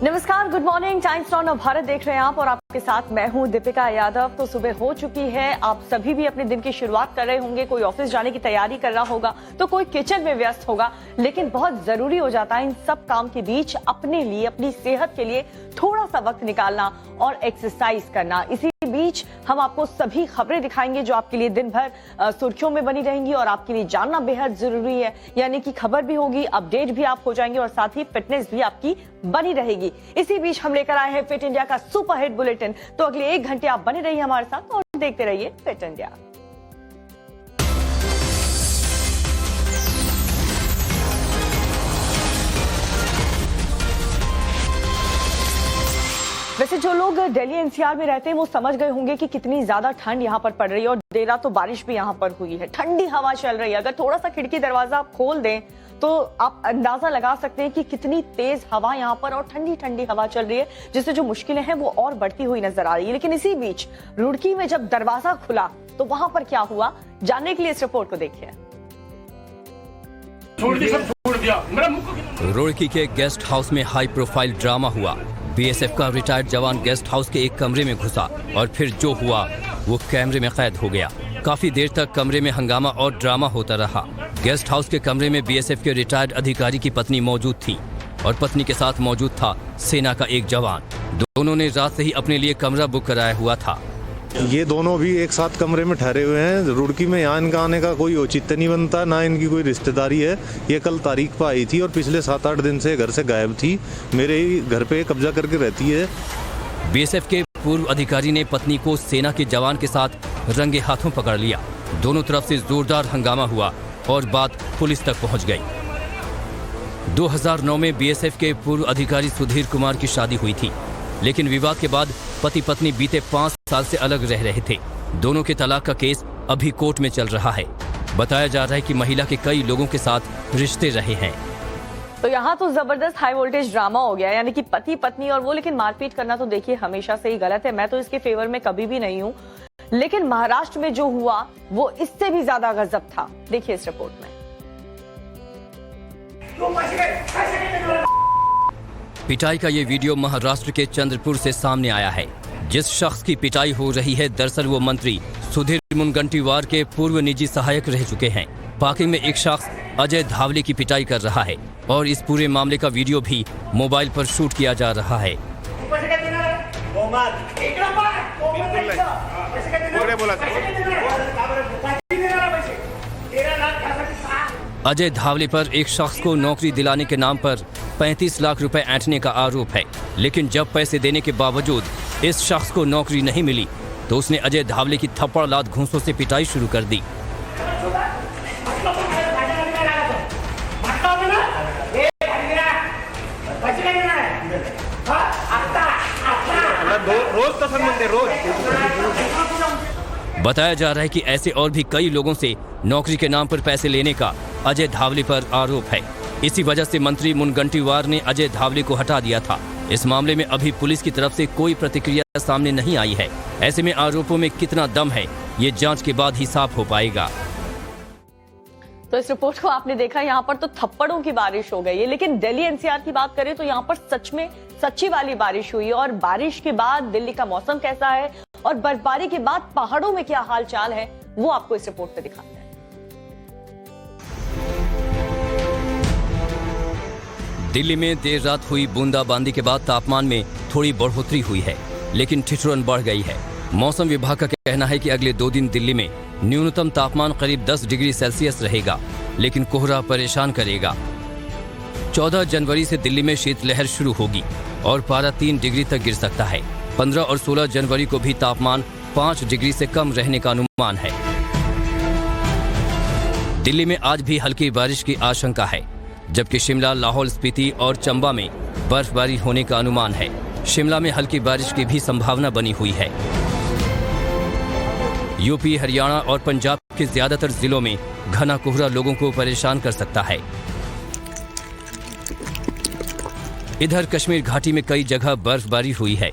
नमस्कार, good morning. Times now Bharat देख रहे हैं आप और आपके साथ मैं हूं दीपिका यादव। तो सुबह हो चुकी है, आप सभी भी अपने दिन की शुरुआत कर रहे होंगे। कोई ऑफिस जाने की तैयारी कर रहा होगा तो कोई किचन में व्यस्त होगा, लेकिन बहुत जरूरी हो जाता है इन सब काम के बीच अपने लिए, अपनी सेहत के लिए थोड़ा सा वक्त निकालना और एक्सरसाइज करना। इसी बीच हम आपको सभी खबरें दिखाएंगे जो आपके लिए दिन भर सुर्खियों में बनी रहेंगी और आपके लिए जानना बेहद जरूरी है। यानी कि खबर भी होगी, अपडेट भी आप हो जाएंगे और साथ ही फिटनेस भी आपकी बनी रहेगी। इसी बीच हम लेकर आए हैं फिट इंडिया का सुपर हिट बुलेटिन। तो अगले 1 घंटे आप बने रहिए हमारे साथ और देखते रहिए फिट इंडिया। वैसे जो लोग दिल्ली एनसीआर में रहते हैं वो समझ गए होंगे कि कितनी ज्यादा ठंड यहाँ पर पड़ रही है और देर रात तो बारिश भी यहाँ पर हुई है। ठंडी हवा चल रही है। अगर थोड़ा सा खिड़की दरवाजा आप खोल दें तो आप अंदाजा लगा सकते हैं कि कितनी तेज हवा यहाँ पर और ठंडी ठंडी हवा चल रही है, जिससे जो मुश्किलें हैं वो और बढ़ती हुई नजर आ रही है। लेकिन इसी बीच रुड़की में जब दरवाजा खुला तो वहां पर क्या हुआ, जानने के लिए इस रिपोर्ट को देखिए। रुड़की के गेस्ट हाउस में हाई प्रोफाइल ड्रामा हुआ। बीएसएफ का रिटायर्ड जवान गेस्ट हाउस के एक कमरे में घुसा और फिर जो हुआ वो कैमरे में कैद हो गया। काफी देर तक कमरे में हंगामा और ड्रामा होता रहा। गेस्ट हाउस के कमरे में बीएसएफ के रिटायर्ड अधिकारी की पत्नी मौजूद थी और पत्नी के साथ मौजूद था सेना का एक जवान। दोनों ने रात से ही अपने लिए कमरा बुक कराया हुआ था। ये दोनों भी एक साथ कमरे में ठहरे हुए हैं। रुड़की में यहाँ इनका आने का कोई औचित्य नहीं बनता, ना इनकी कोई रिश्तेदारी है। ये कल तारीख पर आई थी और पिछले 7-8 दिन से घर से गायब थी। मेरे ही घर पे कब्जा करके रहती है। बीएसएफ के पूर्व अधिकारी ने पत्नी को सेना के जवान के साथ रंगे हाथों पकड़ लिया। दोनों तरफ से जोरदार हंगामा हुआ और बात पुलिस तक पहुंच गई। 2009 में बीएसएफ के पूर्व अधिकारी सुधीर कुमार की शादी हुई थी, लेकिन विवाद के बाद पति पत्नी बीते 5 साल से अलग रह रहे थे। दोनों के तलाक का केस अभी कोर्ट में चल रहा है। बताया जा रहा है कि महिला के कई लोगों के साथ रिश्ते रहे हैं। तो यहाँ तो जबरदस्त हाई वोल्टेज ड्रामा हो गया, यानी कि पति पत्नी और वो। लेकिन मारपीट करना तो देखिए हमेशा से ही गलत है, मैं तो इसके फेवर में कभी भी नहीं हूँ। लेकिन महाराष्ट्र में जो हुआ वो इससे भी ज्यादा गजब था। देखिए इस रिपोर्ट में। पिटाई का ये वीडियो महाराष्ट्र के चंद्रपुर से सामने आया है। जिस शख्स की पिटाई हो रही है दरअसल वो मंत्री सुधीर मुनगंटीवार के पूर्व निजी सहायक रह चुके हैं। पार्किंग में एक शख्स अजय धावले की पिटाई कर रहा है और इस पूरे मामले का वीडियो भी मोबाइल पर शूट किया जा रहा है। अजय धावले पर एक शख्स को नौकरी दिलाने के नाम पर 35 लाख रुपए ऐंठने का आरोप है। लेकिन जब पैसे देने के बावजूद इस शख्स को नौकरी नहीं मिली तो उसने अजय धावले की थप्पड़ लात घूंसों से पिटाई शुरू कर दी। बताया जा रहा है कि ऐसे और भी कई लोगों से नौकरी के नाम पर पैसे लेने का अजय धावले पर आरोप है। इसी वजह से मंत्री मुनगंटीवार ने अजय धावले को हटा दिया था। इस मामले में अभी पुलिस की तरफ से कोई प्रतिक्रिया सामने नहीं आई है। ऐसे में आरोपों में कितना दम है ये जांच के बाद ही साफ हो पाएगा। तो इस रिपोर्ट को आपने देखा, यहाँ पर तो थप्पड़ों की बारिश हो गई है। लेकिन दिल्ली एनसीआर की बात करें तो यहाँ पर सच में सच्ची वाली बारिश हुई है। और बारिश के बाद दिल्ली का मौसम कैसा है और बर्फबारी के बाद पहाड़ों में क्या हाल चाल है वो आपको इस रिपोर्ट में दिखाते हैं। दिल्ली में देर रात हुई बूंदाबांदी के बाद तापमान में थोड़ी बढ़ोतरी हुई है, लेकिन ठिठुरन बढ़ गई है। मौसम विभाग का कहना है कि अगले 2 दिन दिल्ली में न्यूनतम तापमान करीब 10 डिग्री सेल्सियस रहेगा, लेकिन कोहरा परेशान करेगा। 14 जनवरी से दिल्ली में शीतलहर शुरू होगी और पारा 3 डिग्री तक गिर सकता है। 15 और 16 जनवरी को भी तापमान 5 डिग्री से कम रहने का अनुमान है। दिल्ली में आज भी हल्की बारिश की आशंका है, जबकि शिमला, लाहौल स्पीति और चंबा में बर्फबारी होने का अनुमान है। शिमला में हल्की बारिश की भी संभावना बनी हुई है। यूपी, हरियाणा और पंजाब के ज्यादातर जिलों में घना कोहरा लोगों को परेशान कर सकता है। इधर कश्मीर घाटी में कई जगह बर्फबारी हुई है।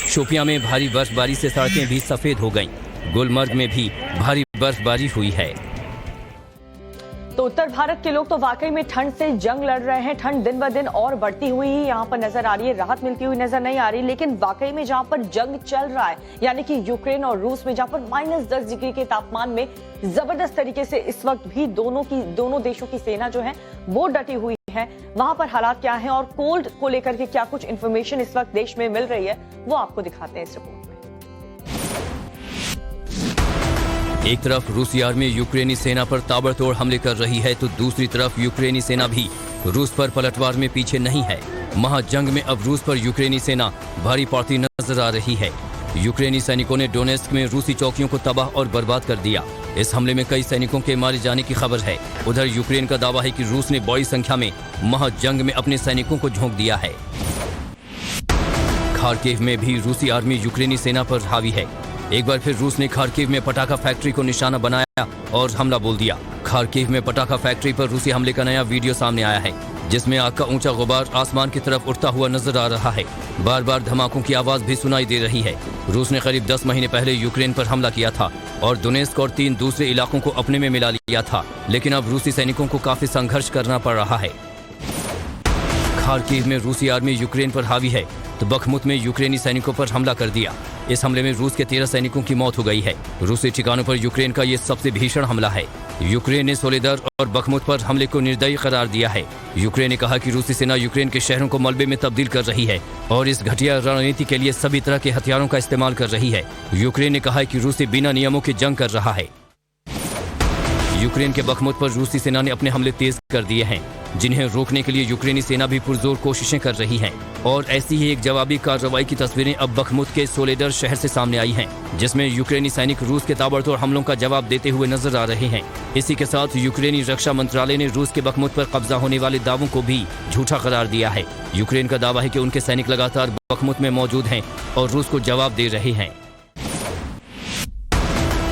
शोपियां में भारी बर्फबारी से सड़कें भी सफेद हो गईं। गुलमर्ग में भी भारी बर्फबारी हुई है। तो उत्तर भारत के लोग तो वाकई में ठंड से जंग लड़ रहे हैं। ठंड दिन ब दिन और बढ़ती हुई ही यहाँ पर नजर आ रही है, राहत मिलती हुई नजर नहीं आ रही। लेकिन वाकई में जहाँ पर जंग चल रहा है, यानी कि यूक्रेन और रूस में, जहाँ पर -10 डिग्री के तापमान में जबरदस्त तरीके से इस वक्त भी दोनों देशों की सेना जो है वो डटी हुई है, वहां पर हालात क्या है और कोल्ड को लेकर के क्या कुछ इंफॉर्मेशन इस वक्त देश में मिल रही है, वो आपको दिखाते हैं इस रिपोर्ट में। एक तरफ रूसी आर्मी यूक्रेनी सेना पर ताबड़तोड़ हमले कर रही है, तो दूसरी तरफ यूक्रेनी सेना भी रूस पर पलटवार में पीछे नहीं है। महाजंग में अब रूस पर यूक्रेनी सेना भारी पड़ती नजर आ रही है। यूक्रेनी सैनिकों ने डोनेस्क में रूसी चौकियों को तबाह और बर्बाद कर दिया। इस हमले में कई सैनिकों के मारे जाने की खबर है। उधर यूक्रेन का दावा है कि रूस ने बड़ी संख्या में महाजंग में अपने सैनिकों को झोंक दिया है। खार्किव में भी रूसी आर्मी यूक्रेनी सेना पर हावी है। एक बार फिर रूस ने खार्किव में पटाखा फैक्ट्री को निशाना बनाया और हमला बोल दिया। खार्किव में पटाखा फैक्ट्री पर रूसी हमले का नया वीडियो सामने आया है, जिसमें आग का ऊंचा गुबार आसमान की तरफ उठता हुआ नजर आ रहा है। बार बार धमाकों की आवाज भी सुनाई दे रही है। रूस ने करीब 10 महीने पहले यूक्रेन पर हमला किया था और डोनेस्क और 3 दूसरे इलाकों को अपने में मिला लिया था, लेकिन अब रूसी सैनिकों को काफी संघर्ष करना पड़ रहा है। खार्किव में रूसी आर्मी यूक्रेन पर हावी है, तो बखमुत में यूक्रेनी सैनिकों पर हमला कर दिया। इस हमले में रूस के 13 सैनिकों की मौत हो गई है। रूसी ठिकानों पर यूक्रेन का ये सबसे भीषण हमला है। यूक्रेन ने सोलेदर और बखमुत पर हमले को निर्दयी करार दिया है। यूक्रेन ने कहा कि रूसी सेना यूक्रेन के शहरों को मलबे में तब्दील कर रही है और इस घटिया रणनीति के लिए सभी तरह के हथियारों का इस्तेमाल कर रही है। यूक्रेन ने कहा है कि रूसी बिना नियमों के जंग कर रहा है। यूक्रेन के बखमुत पर रूसी सेना ने अपने हमले तेज कर दिए हैं, जिन्हें रोकने के लिए यूक्रेनी सेना भी पुरजोर कोशिशें कर रही है। और ऐसी ही एक जवाबी कार्रवाई की तस्वीरें अब बखमुत के सोलेदर शहर से सामने आई हैं, जिसमें यूक्रेनी सैनिक रूस के ताबड़तोड़ हमलों का जवाब देते हुए नजर आ रहे हैं। इसी के साथ यूक्रेनी रक्षा मंत्रालय ने रूस के बखमुत पर कब्जा होने वाले दावों को भी झूठा करार दिया है। यूक्रेन का दावा है कि उनके सैनिक लगातार बखमुत में मौजूद हैं और रूस को जवाब दे रहे हैं।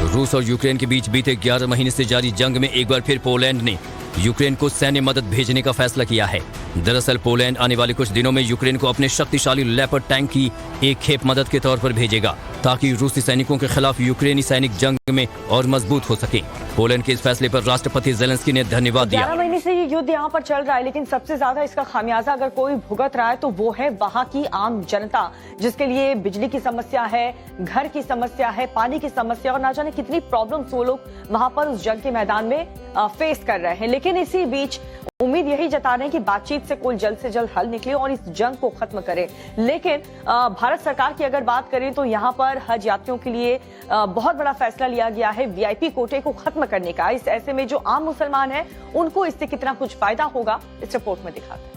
रूस और यूक्रेन के बीच बीते 11 महीने से जारी जंग में एक बार फिर पोलैंड ने यूक्रेन को सैन्य मदद भेजने का फैसला किया है। दरअसल पोलैंड आने वाले कुछ दिनों में यूक्रेन को अपने शक्तिशाली लेपर्ड टैंक की एक खेप मदद के तौर पर भेजेगा, ताकि रूसी सैनिकों के खिलाफ यूक्रेनी सैनिक जंग में और मजबूत हो सके। पोलैंड के इस फैसले पर राष्ट्रपति ज़ेलेंस्की ने धन्यवाद दिया। 11 महीने से ये युद्ध यहाँ पर चल रहा है, लेकिन सबसे ज्यादा इसका खामियाजा अगर कोई भुगत रहा है तो वो है वहाँ की आम जनता, जिसके लिए बिजली की समस्या है, घर की समस्या है, पानी की समस्या और ना जाने कितनी प्रॉब्लम्स वो लोग वहां पर उस जंग के मैदान में फेस कर रहे हैं। लेकिन इसी बीच उम्मीद यही जता रहे हैं कि बातचीत से कोई जल्द से जल्द हल निकले और इस जंग को खत्म करे। लेकिन भारत सरकार की अगर बात करें तो यहाँ पर हज यात्रियों के लिए बहुत बड़ा फैसला लिया गया है वीआईपी कोटे को खत्म करने का। इस ऐसे में जो आम मुसलमान हैं उनको इससे कितना कुछ फायदा होगा, इस रिपोर्ट में दिखाते हैं।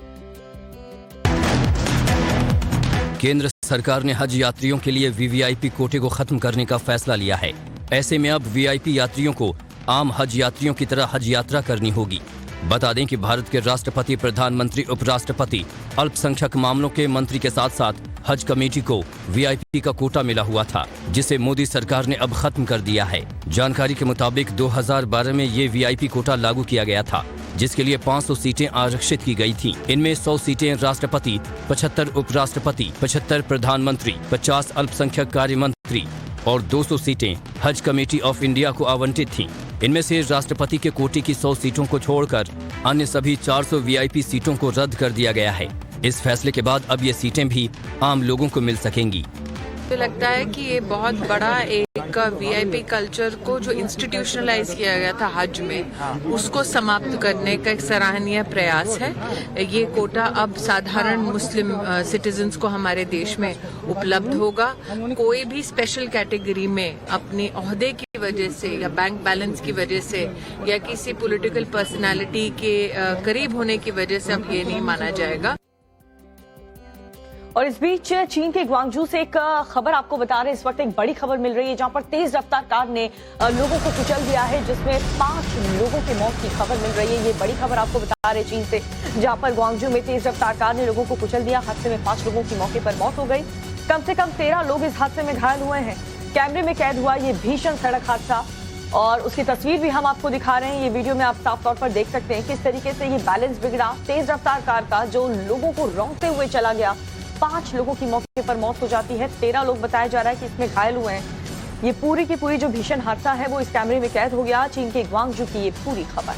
केंद्र सरकार ने हज यात्रियों के लिए वीवीआईपी कोटे को खत्म करने का फैसला लिया है। ऐसे में अब वीआईपी यात्रियों को आम हज यात्रियों की तरह हज यात्रा करनी होगी। बता दें कि भारत के राष्ट्रपति, प्रधानमंत्री, उपराष्ट्रपति, अल्पसंख्यक मामलों के मंत्री के साथ साथ हज कमेटी को वीआईपी का कोटा मिला हुआ था, जिसे मोदी सरकार ने अब खत्म कर दिया है। जानकारी के मुताबिक 2012 में ये वीआईपी कोटा लागू किया गया था, जिसके लिए 500 सीटें आरक्षित की गई थीं। इनमें 100 सीटें राष्ट्रपति, 75 उपराष्ट्रपति, 75 प्रधानमंत्री, 50 अल्पसंख्यक कार्य मंत्री और 200 सीटें हज कमेटी ऑफ इंडिया को आवंटित थीं। इनमें से राष्ट्रपति के कोटे की 100 सीटों को छोड़कर अन्य सभी 400 वीआईपी सीटों को रद्द कर दिया गया है। इस फैसले के बाद अब ये सीटें भी आम लोगों को मिल सकेंगी। मुझे लगता है कि ये बहुत बड़ा एक वीआईपी कल्चर को जो इंस्टीट्यूशनलाइज किया गया था हज में, उसको समाप्त करने का एक सराहनीय प्रयास है। ये कोटा अब साधारण मुस्लिम सिटीजन्स को हमारे देश में उपलब्ध होगा। कोई भी स्पेशल कैटेगरी में अपने ओहदे की वजह से या बैंक बैलेंस की वजह से या किसी पॉलिटिकल पर्सनालिटी के करीब होने की वजह से अब ये नहीं माना जाएगा। और इस बीच चीन के ग्वांगझू से एक खबर आपको बता रहे हैं। इस वक्त एक बड़ी खबर मिल रही है, जहां पर तेज रफ्तार कार ने लोगों को कुचल दिया है, जिसमें 5 लोगों की मौत की खबर मिल रही है। ये बड़ी खबर आपको बता रहे चीन से, जहां पर ग्वांगझू में तेज रफ्तार कार ने लोगों को कुचल दिया। हादसे में 5 लोगों की मौके पर मौत हो गई। कम से कम 13 लोग इस हादसे में घायल हुए हैं। कैमरे में कैद हुआ ये भीषण सड़क हादसा और उसकी तस्वीर भी हम आपको दिखा रहे हैं। ये वीडियो में आप साफ तौर पर देख सकते हैं किस तरीके से ये बैलेंस बिगड़ा तेज रफ्तार कार का, जो लोगों को रौंदते हुए चला गया। 5 लोगों की मौके पर मौत हो जाती है। 13 लोग बताया जा रहा है कि इसमें घायल हुए हैं। ये पूरी की पूरी जो भीषण हादसा है वो इस कैमरे में कैद हो गया। चीन के ग्वांगझू की ये पूरी खबर।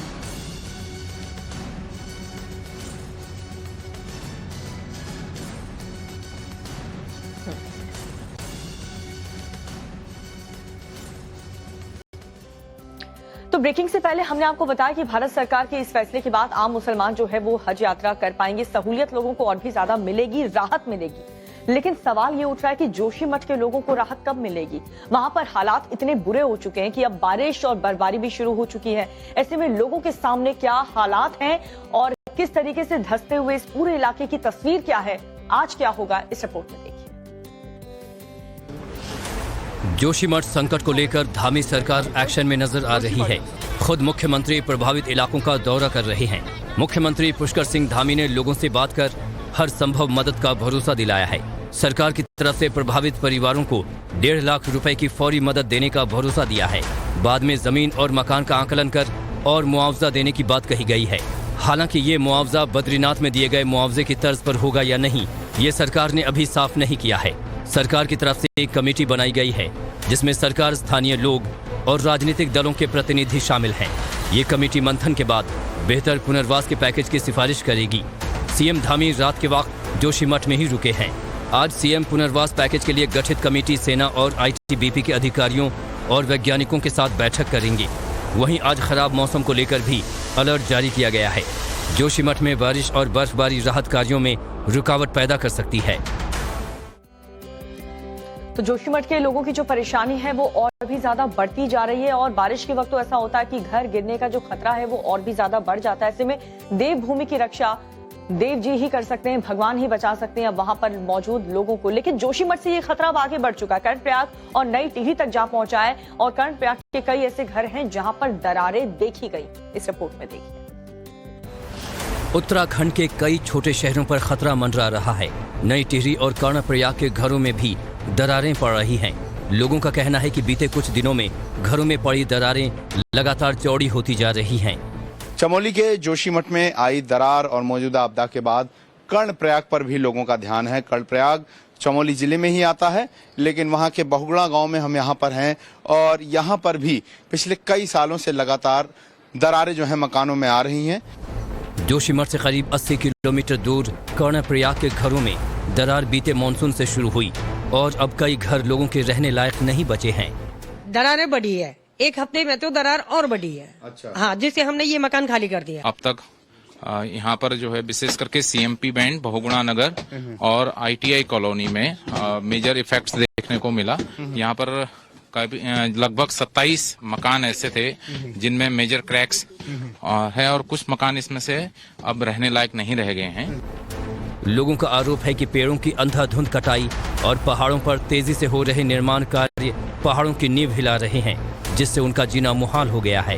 तो ब्रेकिंग से पहले हमने आपको बताया कि भारत सरकार के इस फैसले के बाद आम मुसलमान जो है वो हज यात्रा कर पाएंगे, सहूलियत लोगों को और भी ज्यादा मिलेगी, राहत मिलेगी। लेकिन सवाल ये उठ रहा है कि जोशीमठ के लोगों को राहत कब मिलेगी? वहां पर हालात इतने बुरे हो चुके हैं कि अब बारिश और बर्फबारी भी शुरू हो चुकी है। ऐसे में लोगों के सामने क्या हालात हैं और किस तरीके से धंसते हुए इस पूरे इलाके की तस्वीर क्या है, आज क्या होगा, इस रिपोर्ट में देखिए। जोशीमठ संकट को लेकर धामी सरकार एक्शन में नजर आ रही है। खुद मुख्यमंत्री प्रभावित इलाकों का दौरा कर रहे हैं। मुख्यमंत्री पुष्कर सिंह धामी ने लोगों से बात कर हर संभव मदद का भरोसा दिलाया है। सरकार की तरफ से प्रभावित परिवारों को 1.5 लाख रुपए की फौरी मदद देने का भरोसा दिया है। बाद में जमीन और मकान का आकलन कर और मुआवजा देने की बात कही गई है। हालांकि ये मुआवजा बद्रीनाथ में दिए गए मुआवजे की तर्ज पर होगा या नहीं, ये सरकार ने अभी साफ नहीं किया है। सरकार की तरफ से एक कमेटी बनाई गई है जिसमें सरकार, स्थानीय लोग और राजनीतिक दलों के प्रतिनिधि शामिल हैं। ये कमेटी मंथन के बाद बेहतर पुनर्वास के पैकेज की सिफारिश करेगी। सीएम धामी रात के वक्त जोशीमठ में ही रुके हैं। आज सीएम पुनर्वास पैकेज के लिए गठित कमेटी सेना और आईटीबीपी के अधिकारियों और वैज्ञानिकों के साथ बैठक करेंगे। वहीं आज खराब मौसम को लेकर भी अलर्ट जारी किया गया है। जोशीमठ में बारिश और बर्फबारी राहत कार्यों में रुकावट पैदा कर सकती है। तो जोशीमठ के लोगों की जो परेशानी है वो और भी ज्यादा बढ़ती जा रही है और बारिश के वक्त तो ऐसा होता है कि घर गिरने का जो खतरा है वो और भी ज्यादा बढ़ जाता है। ऐसे में देवभूमि की रक्षा देव जी ही कर सकते हैं, भगवान ही बचा सकते हैं वहां पर मौजूद लोगों को। लेकिन जोशीमठ से ये खतरा अब आगे बढ़ चुका है, कर्णप्रयाग और नई टिहरी तक जा पहुंचा है और कर्णप्रयाग के कई ऐसे घर हैं जहां पर दरारें देखी गई। इस रिपोर्ट में देखिए। उत्तराखंड के कई छोटे शहरों पर खतरा मंडरा रहा है। नई टिहरी और कर्णप्रयाग के घरों में भी दरारें पड़ रही हैं। लोगों का कहना है कि बीते कुछ दिनों में घरों में पड़ी दरारें लगातार चौड़ी होती जा रही हैं। चमोली के जोशीमठ में आई दरार और मौजूदा आपदा के बाद कर्णप्रयाग पर भी लोगों का ध्यान है। कर्णप्रयाग चमोली जिले में ही आता है, लेकिन वहां के बहुगुणा गांव में हम यहां पर हैं और यहां पर भी पिछले कई सालों से लगातार दरारें जो हैं मकानों में आ रही हैं। जोशीमठ से करीब 80 किलोमीटर दूर कर्णप्रयाग के घरों में दरार बीते मानसून से शुरू हुई और अब कई घर लोगों के रहने लायक नहीं बचे हैं। दरारें बढ़ी है, एक हफ्ते में तो दरार और बढ़ी है। अच्छा। हाँ, जिससे हमने ये मकान खाली कर दिया। अब तक यहाँ पर जो है विशेष करके सीएमपी बैंड, बहुगुणा नगर और आईटीआई कॉलोनी में मेजर इफेक्ट्स देखने को मिला। यहाँ पर लगभग 27 मकान ऐसे थे जिनमें मेजर क्रैक्स है और कुछ मकान इसमें से अब रहने लायक नहीं रह गए हैं। लोगों का आरोप है कि पेड़ों की अंधाधुंध कटाई और पहाड़ों पर तेजी से हो रहे निर्माण कार्य पहाड़ों की नींव हिला रहे हैं, जिससे उनका जीना मुहाल हो गया है।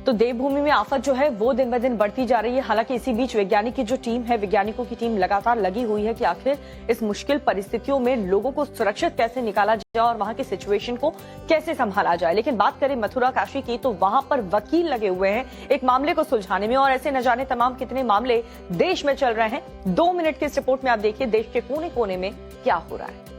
तो देवभूमि में आफत जो है वो दिन ब दिन बढ़ती जा रही है। हालांकि इसी बीच वैज्ञानिक की जो टीम है, वैज्ञानिकों की टीम लगातार लगी हुई है कि आखिर इस मुश्किल परिस्थितियों में लोगों को सुरक्षित कैसे निकाला जाए और वहां की सिचुएशन को कैसे संभाला जाए। लेकिन बात करें मथुरा काशी की, तो वहां पर वकील लगे हुए हैं एक मामले को सुलझाने में और ऐसे न जाने तमाम कितने मामले देश में चल रहे हैं। 2 मिनट की इस रिपोर्ट में आप देखिए देश के कोने कोने में क्या हो रहा है।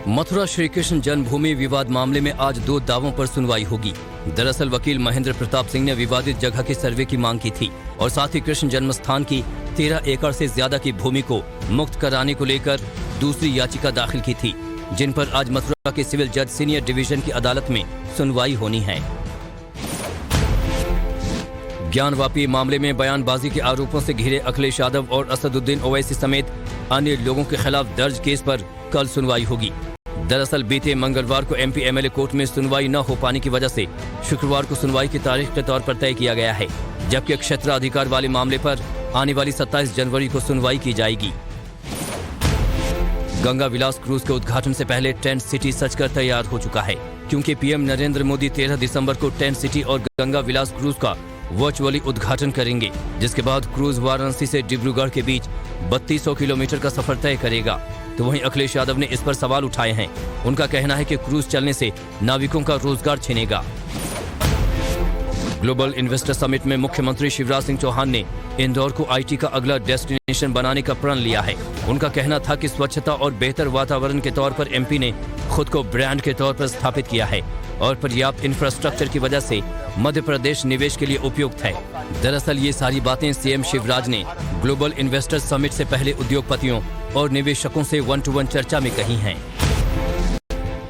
मथुरा श्री कृष्ण जन्मभूमि विवाद मामले में आज 2 दावों पर सुनवाई होगी। दरअसल वकील महेंद्र प्रताप सिंह ने विवादित जगह के सर्वे की मांग की थी और साथ ही कृष्ण जन्मस्थान की 13 एकड़ से ज्यादा की भूमि को मुक्त कराने को लेकर दूसरी याचिका दाखिल की थी, जिन पर आज मथुरा के सिविल जज सीनियर डिवीजन की अदालत में सुनवाई होनी है। ज्ञानवापी मामले में बयानबाजी के आरोपों से घिरे अखिलेश यादव और असदुद्दीन ओवैसी समेत अन्य लोगों के खिलाफ दर्ज केस पर कल सुनवाई होगी। दरअसल बीते मंगलवार को एमपी एमएलए कोर्ट में सुनवाई न हो पाने की वजह से शुक्रवार को सुनवाई की तारीख के तौर पर तय किया गया है, जबकि क्षेत्राधिकार वाले मामले पर आने वाली 27 जनवरी को सुनवाई की जाएगी। गंगा विलास क्रूज के उद्घाटन से पहले टेंट सिटी सजकर तैयार हो चुका है, क्योंकि पीएम नरेंद्र मोदी 13 दिसंबर को टेंट सिटी और गंगा विलास क्रूज का वर्चुअली उद्घाटन करेंगे, जिसके बाद क्रूज वाराणसी से डिब्रूगढ़ के बीच 3200 किलोमीटर का सफर तय करेगा। तो वहीं अखिलेश यादव ने इस पर सवाल उठाए हैं। उनका कहना है कि क्रूज चलने से नाविकों का रोजगार छिनेगा। ग्लोबल इन्वेस्टर समिट में मुख्यमंत्री शिवराज सिंह चौहान ने इंदौर को आईटी का अगला डेस्टिनेशन बनाने का प्रण लिया है। उनका कहना था कि स्वच्छता और बेहतर वातावरण के तौर पर एमपी ने खुद को ब्रांड के तौर पर स्थापित किया है और पर्याप्त इंफ्रास्ट्रक्चर की वजह से मध्य प्रदेश निवेश के लिए उपयुक्त है। दरअसल ये सारी बातें सीएम शिवराज ने ग्लोबल इन्वेस्टर समिट से पहले उद्योगपतियों और निवेशकों से 1-to-1 चर्चा में कही हैं।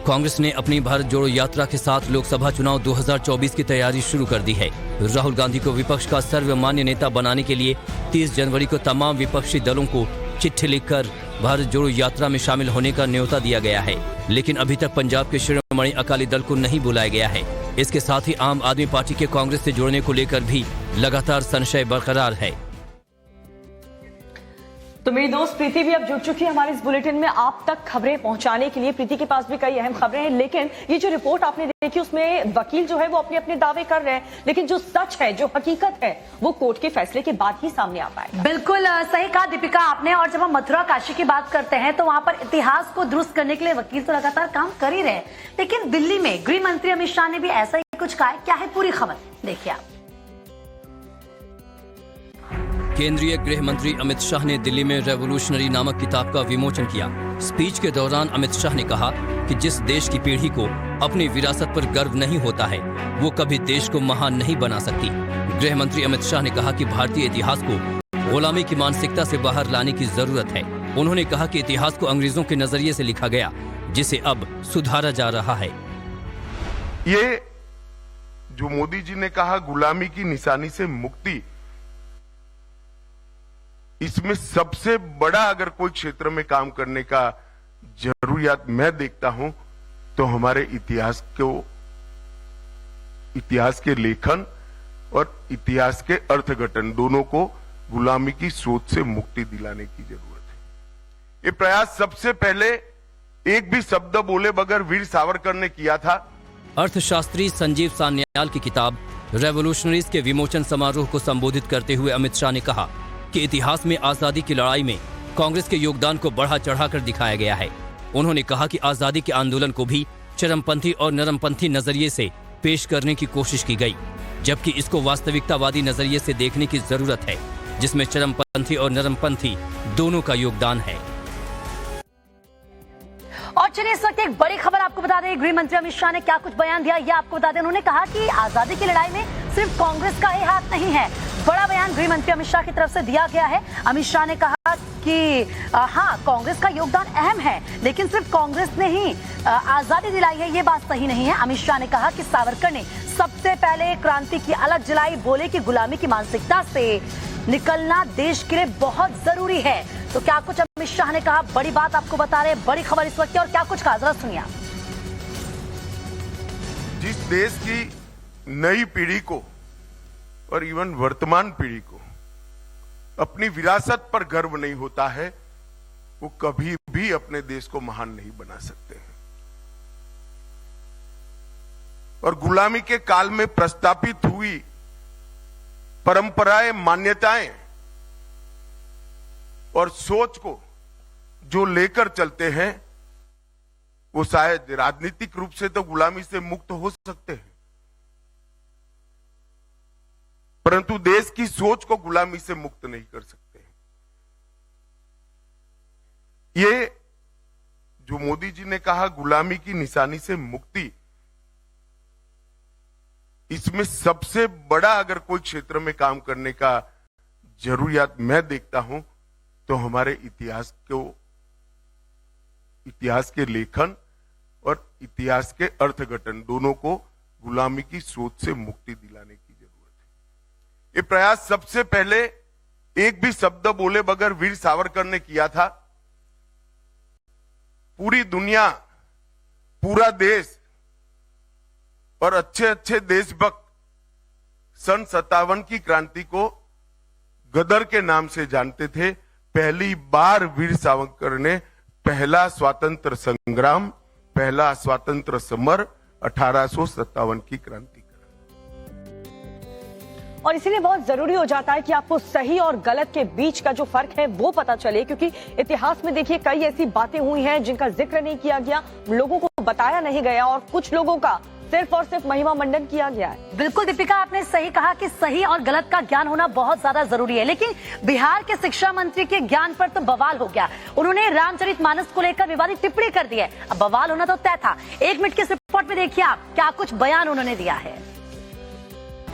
कांग्रेस ने अपनी भारत जोड़ो यात्रा के साथ लोकसभा चुनाव 2024 की तैयारी शुरू कर दी है। राहुल गांधी को विपक्ष का सर्वमान्य नेता बनाने के लिए 30 जनवरी को तमाम विपक्षी दलों को चिट्ठी लिखकर भारत जोड़ो यात्रा में शामिल होने का न्योता दिया गया है, लेकिन अभी तक पंजाब के शिरोमणि अकाली दल को नहीं बुलाया गया है। इसके साथ ही आम आदमी पार्टी के कांग्रेस से जुड़ने को लेकर भी लगातार संशय बरकरार है। तो मेरी दोस्त प्रीति भी अब जुड़ चुकी है हमारे इस बुलेटिन में आप तक खबरें पहुंचाने के लिए। प्रीति के पास भी कई अहम खबरें हैं, लेकिन ये जो रिपोर्ट आपने देखी उसमें वकील जो है वो अपने अपने दावे कर रहे हैं, लेकिन जो सच है, जो हकीकत है, वो कोर्ट के फैसले के बाद ही सामने आ पाएगा। बिल्कुल सही कहा दीपिका आपने। और जब हम मथुरा काशी की बात करते हैं तो वहां पर इतिहास को दुरुस्त करने के लिए वकील तो लगातार काम कर ही रहे हैं, लेकिन दिल्ली में गृह मंत्री अमित शाह ने भी ऐसा ही कुछ कहा है। क्या है पूरी खबर, देखिए आप। केंद्रीय गृह मंत्री अमित शाह ने दिल्ली में रेवोल्यूशनरी नामक किताब का विमोचन किया। स्पीच के दौरान अमित शाह ने कहा कि जिस देश की पीढ़ी को अपनी विरासत पर गर्व नहीं होता है, वो कभी देश को महान नहीं बना सकती। गृह मंत्री अमित शाह ने कहा कि भारतीय इतिहास को गुलामी की मानसिकता से बाहर लाने की जरूरत है। उन्होंने कहा कि इतिहास को अंग्रेजों के नजरिए से लिखा गया, जिसे अब सुधारा जा रहा है। ये जो मोदी जी ने कहा गुलामी की निशानी से मुक्ति, इसमें सबसे बड़ा अगर कोई क्षेत्र में काम करने का जरूरियात मैं देखता हूं तो हमारे इतिहास के लेखन और इतिहास के अर्थघटन दोनों को गुलामी की सोच से मुक्ति दिलाने की जरूरत है। ये प्रयास सबसे पहले एक भी शब्द बोले बगैर वीर सावरकर ने किया था। अर्थशास्त्री संजीव सान्याल की किताब रेवोल्यूशनरीज के विमोचन समारोह को संबोधित करते हुए अमित शाह ने कहा कि इतिहास में आजादी की लड़ाई में कांग्रेस के योगदान को बढ़ा चढ़ाकर दिखाया गया है। उन्होंने कहा कि आजादी के आंदोलन को भी चरमपंथी और नरमपंथी नजरिए से पेश करने की कोशिश की गई, जबकि इसको वास्तविकतावादी नजरिए से देखने की जरूरत है, जिसमें चरमपंथी और नरमपंथी दोनों का योगदान है। और चलिए इस वक्त एक बड़ी खबर आपको बता दें, गृह मंत्री अमित शाह ने क्या कुछ बयान दिया ये आपको बता दें। उन्होंने कहा कि आजादी की लड़ाई में सिर्फ कांग्रेस का ही हाथ नहीं है। बड़ा बयान गृह मंत्री अमित शाह की तरफ से दिया गया है। अमित शाह ने कहा कि हाँ, कांग्रेस का योगदान अहम है, लेकिन सिर्फ कांग्रेस ने ही आजादी दिलाई है ये बात सही नहीं है। अमित शाह ने कहा कि सावरकर ने सबसे पहले क्रांति की अलग जलाई, बोले कि गुलामी की मानसिकता से निकलना देश के लिए बहुत जरूरी है। तो क्या कुछ अमित शाह ने कहा, बड़ी बात आपको बता रहे, बड़ी खबर इस वक्त, और क्या कुछ कहा जरा सुनिए आप। जिस देश की नई पीढ़ी को और इवन वर्तमान पीढ़ी को अपनी विरासत पर गर्व नहीं होता है, वो कभी भी अपने देश को महान नहीं बना सकते हैं। और गुलामी के काल में प्रस्तापित हुई परंपराएं, मान्यताएं और सोच को जो लेकर चलते हैं, वो शायद राजनीतिक रूप से तो गुलामी से मुक्त हो सकते हैं, परंतु देश की सोच को गुलामी से मुक्त नहीं कर सकते। ये जो मोदी जी ने कहा गुलामी की निशानी से मुक्ति, इसमें सबसे बड़ा अगर कोई क्षेत्र में काम करने का जरूरियात मैं देखता हूं तो हमारे इतिहास के लेखन और इतिहास के अर्थघटन दोनों को गुलामी की सोच से मुक्ति दिलाने की जरूरत है। ये प्रयास सबसे पहले एक भी शब्द बोले बगैर वीर सावरकर ने किया था। पूरी दुनिया, पूरा देश और अच्छे अच्छे देशभक्त सन 57 की क्रांति को गदर के नाम से जानते थे। पहली बार वीर सावरकर ने पहला स्वतंत्र संग्राम, पहला स्वतंत्र समर 1857 की क्रांति करा। और इसीलिए बहुत जरूरी हो जाता है कि आपको सही और गलत के बीच का जो फर्क है वो पता चले, क्योंकि इतिहास में देखिए कई ऐसी बातें हुई हैं जिनका जिक्र नहीं किया गया, लोगों को बताया नहीं गया और कुछ लोगों का सिर्फ और सिर्फ महिमा मंडन किया गया है। बिल्कुल दीपिका, आपने सही कहा कि सही और गलत का ज्ञान होना बहुत ज्यादा जरूरी है, लेकिन बिहार के शिक्षा मंत्री के ज्ञान पर तो बवाल हो गया। उन्होंने रामचरितमानस को लेकर विवादित टिप्पणी कर दी है। अब बवाल होना तो तय था। 1 मिनट की इस रिपोर्ट में देखिए आप क्या कुछ बयान उन्होंने दिया है।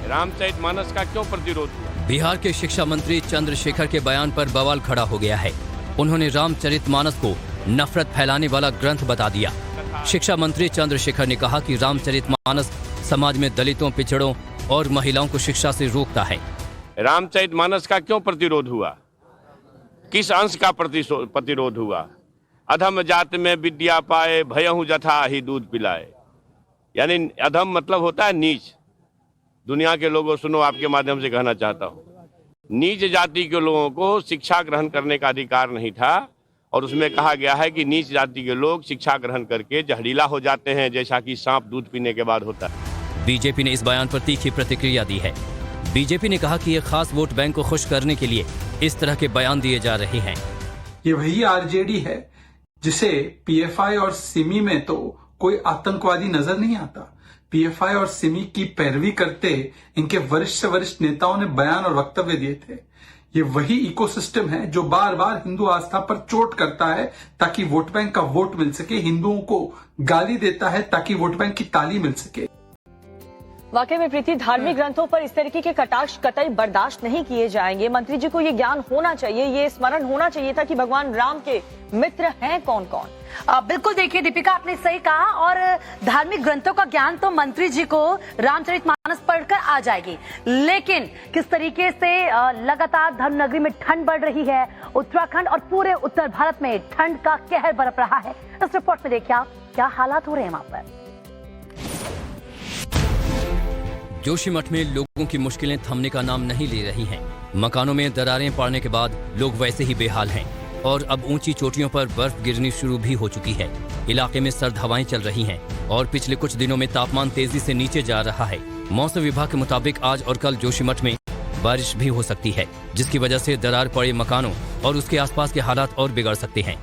रामचरितमानस का क्यों प्रतिरोध हुआ? बिहार के शिक्षा मंत्री चंद्रशेखर के बयान पर बवाल खड़ा हो गया है। उन्होंने रामचरितमानस को नफरत फैलाने वाला ग्रंथ बता दिया। शिक्षा मंत्री चंद्रशेखर ने कहा कि रामचरितमानस समाज में दलितों, पिछड़ों और महिलाओं को शिक्षा से रोकता है। रामचरितमानस का क्यों प्रतिरोध हुआ? किस अंश का प्रतिरोध हुआ? अधम जात में विद्या पाए, भयहु जथा ही दूध पिलाए। यानी अधम मतलब होता है नीच। दुनिया के लोगों, सुनो, आपके माध्यम से कहना चाहता हूँ, नीच जाति के लोगों को शिक्षा ग्रहण करने का अधिकार नहीं था, और उसमें कहा गया है कि नीच जाति के लोग शिक्षा ग्रहण करके जहरीला हो जाते हैं, जैसा कि सांप दूध पीने के बाद होता है। बीजेपी ने इस बयान पर तीखी प्रतिक्रिया दी है। बीजेपी ने कहा कि ये खास वोट बैंक को खुश करने के लिए इस तरह के बयान दिए जा रहे हैं। ये वही आरजेडी है जिसे पीएफआई और सिमी में तो कोई आतंकवादी नजर नहीं आता। पीएफआई और सिमी की पैरवी करते इनके वरिष्ठ से वरिष्ठ नेताओं ने बयान और वक्तव्य दिए थे। ये वही इकोसिस्टम है जो बार बार हिंदू आस्था पर चोट करता है ताकि वोट बैंक का वोट मिल सके, हिंदुओं को गाली देता है ताकि वोट बैंक की ताली मिल सके। वाकई में प्रीति, धार्मिक ग्रंथों पर इस तरीके के कटाक्ष कतई बर्दाश्त नहीं किए जाएंगे। मंत्री जी को ये ज्ञान होना चाहिए, ये स्मरण होना चाहिए था कि भगवान राम के मित्र हैं कौन कौन। बिल्कुल, देखिए दीपिका, आपने सही कहा, और धार्मिक ग्रंथों का ज्ञान तो मंत्री जी को रामचरितमानस पढ़कर आ जाएगी, लेकिन किस तरीके से लगातार धर्मनगरी में ठंड बढ़ रही है, उत्तराखंड और पूरे उत्तर भारत में ठंड का कहर बरप रहा है। इस रिपोर्ट में देखिए आप क्या हालात हो रहे हैं वहां पर। जोशीमठ में लोगों की मुश्किलें थमने का नाम नहीं ले रही हैं। मकानों में दरारें पड़ने के बाद लोग वैसे ही बेहाल हैं और अब ऊंची चोटियों पर बर्फ गिरनी शुरू भी हो चुकी है। इलाके में सर्द हवाएं चल रही हैं और पिछले कुछ दिनों में तापमान तेजी से नीचे जा रहा है। मौसम विभाग के मुताबिक आज और कल जोशीमठ में बारिश भी हो सकती है, जिसकी वजह से दरार पड़े मकानों और उसके आसपास के हालात और बिगड़ सकते हैं।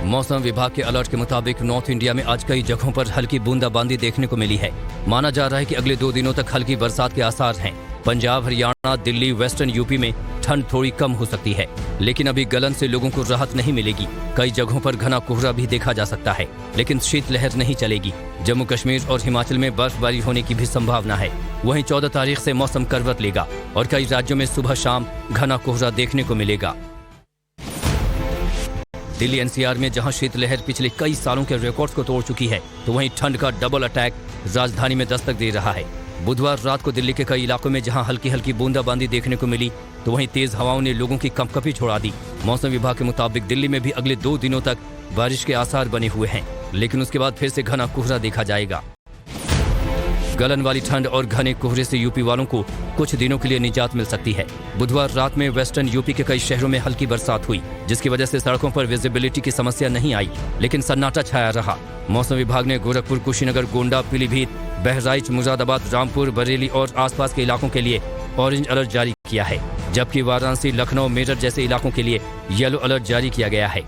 मौसम विभाग के अलर्ट के मुताबिक नॉर्थ इंडिया में आज कई जगहों पर हल्की बूंदाबांदी देखने को मिली है। माना जा रहा है कि अगले 2 दिनों तक हल्की बरसात के आसार हैं। पंजाब, हरियाणा, दिल्ली, वेस्टर्न यूपी में ठंड थोड़ी कम हो सकती है, लेकिन अभी गलन से लोगों को राहत नहीं मिलेगी। कई जगहों पर घना कोहरा भी देखा जा सकता है, लेकिन शीतलहर नहीं चलेगी। जम्मू कश्मीर और हिमाचल में बर्फबारी होने की भी संभावना है। वहीं 14 तारीख से मौसम करवट लेगा और कई राज्यों में सुबह शाम घना कोहरा देखने को मिलेगा। दिल्ली एनसीआर में जहां शीतलहर पिछले कई सालों के रिकॉर्ड्स को तोड़ चुकी है, तो वहीं ठंड का डबल अटैक राजधानी में दस्तक दे रहा है। बुधवार रात को दिल्ली के कई इलाकों में जहां हल्की हल्की बूंदाबांदी देखने को मिली, तो वहीं तेज हवाओं ने लोगों की कंपकपी छोड़ा दी। मौसम विभाग के मुताबिक दिल्ली में भी अगले 2 दिनों तक बारिश के आसार बने हुए हैं, लेकिन उसके बाद फिर से घना कोहरा देखा जाएगा। गलन वाली ठंड और घने कोहरे से यूपी वालों को कुछ दिनों के लिए निजात मिल सकती है। बुधवार रात में वेस्टर्न यूपी के कई शहरों में हल्की बरसात हुई, जिसकी वजह से सड़कों पर विजिबिलिटी की समस्या नहीं आई, लेकिन सन्नाटा छाया रहा। मौसम विभाग ने गोरखपुर, कुशीनगर, गोंडा, पीलीभीत, बहराइच, मुरादाबाद, रामपुर, बरेली और आसपास के इलाकों के लिए ऑरेंज अलर्ट जारी किया है, जबकि वाराणसी, लखनऊ, मेरठ जैसे इलाकों के लिए येलो अलर्ट जारी किया गया है।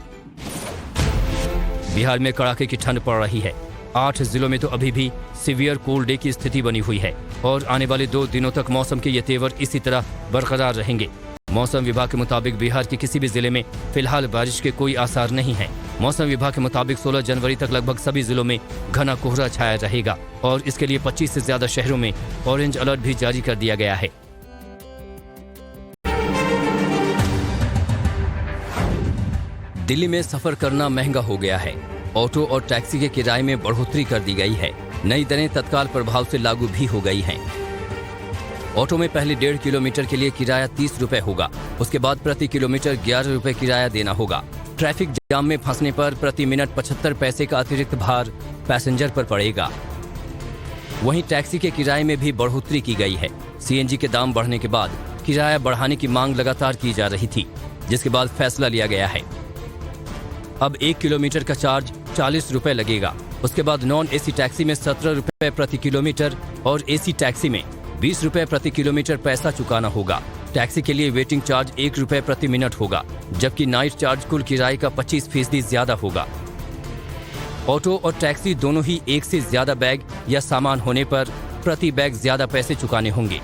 बिहार में कड़ाके की ठंड पड़ रही है। 8 जिलों में तो अभी भी सीवियर कोल्ड डे की स्थिति बनी हुई है और आने वाले 2 दिनों तक मौसम के ये तेवर इसी तरह बरकरार रहेंगे। मौसम विभाग के मुताबिक बिहार के किसी भी जिले में फिलहाल बारिश के कोई आसार नहीं है। मौसम विभाग के मुताबिक 16 जनवरी तक लगभग सभी जिलों में घना कोहरा छाया रहेगा और इसके लिए 25 से ज्यादा शहरों में ऑरेंज अलर्ट भी जारी कर दिया गया है। दिल्ली में सफर करना महंगा हो गया है। ऑटो और टैक्सी के किराए में बढ़ोतरी कर दी गई है। नई दरें तत्काल प्रभाव से लागू भी हो गई हैं। ऑटो में पहले 1.5 किलोमीटर के लिए किराया 30 रुपए होगा, उसके बाद प्रति किलोमीटर 11 रुपए किराया देना होगा। ट्रैफिक जाम में फंसने पर प्रति मिनट 75 पैसे का अतिरिक्त भार पैसेंजर पर पड़ेगा। वहीं टैक्सी के किराए में भी बढ़ोतरी की गई है। सीएनजी के दाम बढ़ने के बाद किराया बढ़ाने की मांग लगातार की जा रही थी, जिसके बाद फैसला लिया गया है। अब 1 किलोमीटर का चार्ज 40 रुपए लगेगा। उसके बाद नॉन एसी टैक्सी में 17 रुपए प्रति किलोमीटर और एसी टैक्सी में 20 रुपए प्रति किलोमीटर पैसा चुकाना होगा। टैक्सी के लिए वेटिंग चार्ज 1 रुपए प्रति मिनट होगा, जबकि नाइट चार्ज कुल किराए का 25% ज्यादा होगा। ऑटो और टैक्सी दोनों ही एक से ज्यादा बैग या सामान होने पर प्रति बैग ज्यादा पैसे चुकाने होंगे।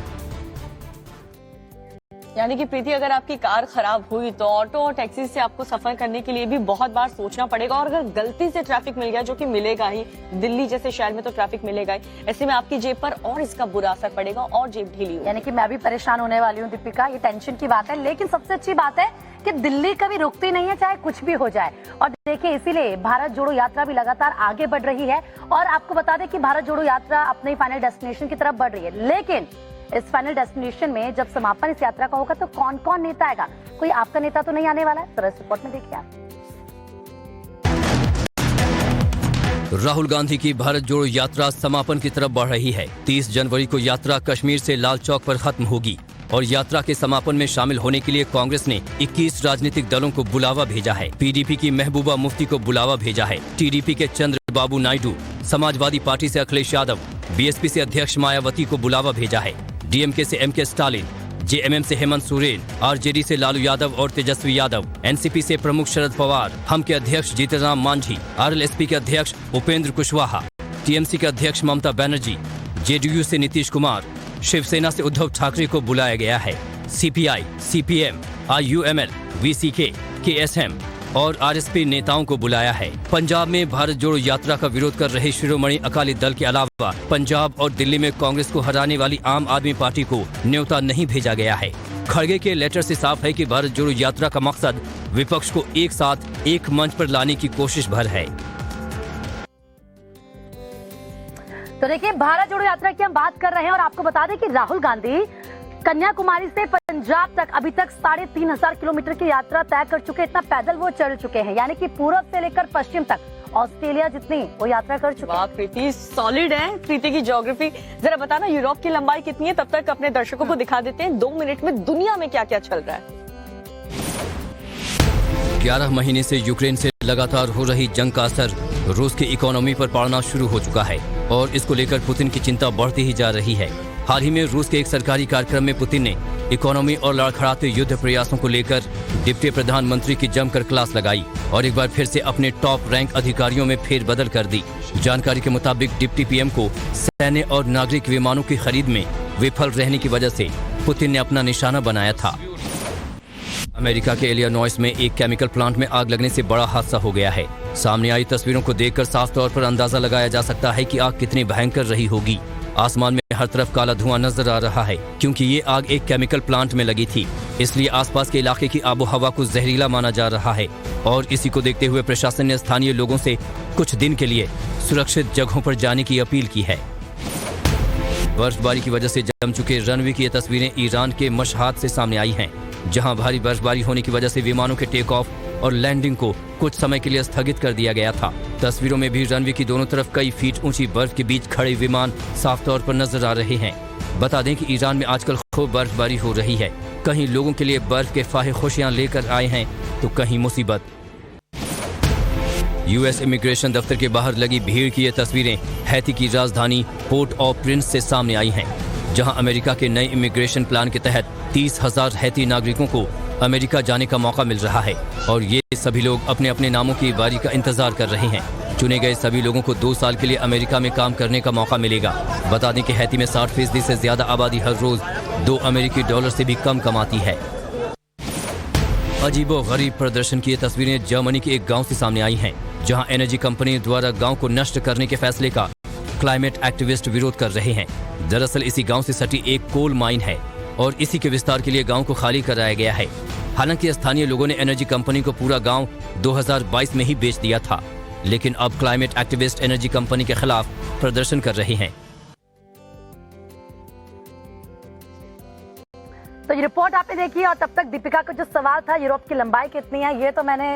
यानी कि प्रीति, अगर आपकी कार खराब हुई तो ऑटो और टैक्सी से आपको सफर करने के लिए भी बहुत बार सोचना पड़ेगा, और अगर गलती से ट्रैफिक मिल गया, जो कि मिलेगा ही, दिल्ली जैसे शहर में तो ट्रैफिक मिलेगा ही, ऐसे में आपकी जेब पर और इसका बुरा असर पड़ेगा और जेब ढीली होगी। यानी कि मैं भी परेशान होने वाली हूँ दीपिका, ये टेंशन की बात है। लेकिन सबसे अच्छी बात है कि दिल्ली कभी रुकती नहीं है, चाहे कुछ भी हो जाए। और देखिए, इसीलिए भारत जोड़ो यात्रा भी लगातार आगे बढ़ रही है। और आपको बता दें कि भारत जोड़ो यात्रा अपने फाइनल डेस्टिनेशन की तरफ बढ़ रही है। लेकिन इस फाइनल डेस्टिनेशन में जब समापन इस यात्रा का होगा तो कौन कौन नेता आएगा? कोई आपका नेता तो नहीं आने वाला है? तो इस रिपोर्ट में देखिए आप। राहुल गांधी की भारत जोड़ो यात्रा समापन की तरफ बढ़ रही है। 30 जनवरी को यात्रा कश्मीर से लाल चौक पर खत्म होगी और यात्रा के समापन में शामिल होने के लिए कांग्रेस ने 21 राजनीतिक दलों को बुलावा भेजा है। पीडीपी की महबूबा मुफ्ती को बुलावा भेजा है। टीडीपी के चंद्रबाबू नायडू, समाजवादी पार्टी से अखिलेश यादव, बीएसपी से अध्यक्ष मायावती को बुलावा भेजा है। डीएमके से एमके स्टालिन, जेएमएम से हेमंत सोरेन, आरजेडी से लालू यादव और तेजस्वी यादव, एनसीपी से प्रमुख शरद पवार, हम के अध्यक्ष जीतनराम मांझी, आरएलएसपी के अध्यक्ष उपेंद्र कुशवाहा, टीएमसी के अध्यक्ष ममता बनर्जी, जेडीयू से नीतीश कुमार, शिवसेना से उद्धव ठाकरे को बुलाया गया है। सीपीआई, सीपीएम, आईयूएमएल, वीसीके, केएसएम और आरएसपी नेताओं को बुलाया है। पंजाब में भारत जोड़ो यात्रा का विरोध कर रहे शिरोमणि अकाली दल के अलावा पंजाब और दिल्ली में कांग्रेस को हराने वाली आम आदमी पार्टी को न्योता नहीं भेजा गया है। खड़गे के लेटर से साफ है कि भारत जोड़ो यात्रा का मकसद विपक्ष को एक साथ एक मंच पर लाने की कोशिश भर है। तो देखिए, भारत जोड़ो यात्रा की हम बात कर रहे हैं और आपको बता दें कि राहुल गांधी कन्याकुमारी से पंजाब तक अभी तक 3,500 किलोमीटर की यात्रा तय कर चुके हैं। इतना पैदल वो चल चुके हैं, यानी कि पूर्व से लेकर पश्चिम तक ऑस्ट्रेलिया जितनी वो यात्रा कर चुके हैं। प्रीति सॉलिड है। प्रीति की ज्योग्राफी जरा बताना, यूरोप की लंबाई कितनी है? तब तक अपने दर्शकों को दिखा देते हैं 2 मिनट में दुनिया में क्या क्या चल रहा है। 11 महीने से यूक्रेन से लगातार हो रही जंग का असर रूस की इकोनॉमी पर पड़ना शुरू हो चुका है और इसको लेकर पुतिन की चिंता बढ़ती ही जा रही है। हाल ही में रूस के एक सरकारी कार्यक्रम में पुतिन ने इकोनॉमी और लड़खड़ाते युद्ध प्रयासों को लेकर डिप्टी प्रधानमंत्री की जमकर क्लास लगाई और एक बार फिर से अपने टॉप रैंक अधिकारियों में फेरबदल कर दी। जानकारी के मुताबिक डिप्टी पीएम को सैन्य और नागरिक विमानों की खरीद में विफल रहने की वजह से पुतिन ने अपना निशाना बनाया था। अमेरिका के इलिनॉइस में एक केमिकल प्लांट में आग लगने से बड़ा हादसा हो गया है। सामने आई तस्वीरों को देखकर साफ तौर पर अंदाजा लगाया जा सकता है कि आग कितनी भयंकर रही होगी। आसमान में हर तरफ काला धुआं नजर आ रहा है क्योंकि ये आग एक केमिकल प्लांट में लगी थी, इसलिए आसपास के इलाके की आबो हवा को जहरीला माना जा रहा है और इसी को देखते हुए प्रशासन ने स्थानीय लोगों से कुछ दिन के लिए सुरक्षित जगहों पर जाने की अपील की है। बर्फबारी की वजह से जम चुके रनवे की ये तस्वीरें ईरान के मशहाद से सामने आई हैं, जहां भारी बर्फबारी होने की वजह से विमानों के टेक ऑफ और लैंडिंग को कुछ समय के लिए स्थगित कर दिया गया था। तस्वीरों में भी रनवे की दोनों तरफ कई फीट ऊंची बर्फ के बीच खड़े विमान साफ तौर पर नजर आ रहे हैं। बता दें कि ईरान में आजकल खूब बर्फबारी हो रही है। कहीं लोगों के लिए बर्फ के फाहे खुशियां लेकर आए हैं तो कहीं मुसीबत। यूएस इमिग्रेशन दफ्तर के बाहर लगी भीड़ की ये तस्वीरें हैती की राजधानी पोर्ट ऑफ प्रिंस से सामने आई हैं, जहां अमेरिका के नए इमिग्रेशन प्लान के तहत 30,000 हैती नागरिकों को अमेरिका जाने का मौका मिल रहा है और ये सभी लोग अपने अपने नामों की बारी का इंतजार कर रहे हैं। चुने गए सभी लोगों को 2 साल के लिए अमेरिका में काम करने का मौका मिलेगा। बता दें कि हैती में 60% से ज्यादा आबादी हर रोज $2 अमेरिकी से भी कम कमाती है। अजीबो गरीब प्रदर्शन की ये तस्वीरें जर्मनी के एक गांव से सामने आई हैं, जहां एनर्जी कंपनी द्वारा गांव को नष्ट करने के फैसले का क्लाइमेट एक्टिविस्ट विरोध कर रहे हैं। दरअसल इसी गांव से सटी एक कोल माइन है और इसी के विस्तार के लिए गांव को खाली कराया गया है। हालांकि स्थानीय लोगों ने एनर्जी कंपनी को पूरा गांव 2022 में ही बेच दिया था, लेकिन अब क्लाइमेट एक्टिविस्ट एनर्जी कंपनी के खिलाफ प्रदर्शन कर रहे हैं। तो ये रिपोर्ट आपने देखी और तब तक दीपिका का जो सवाल था यूरोप की लंबाई कितनी है, ये तो मैंने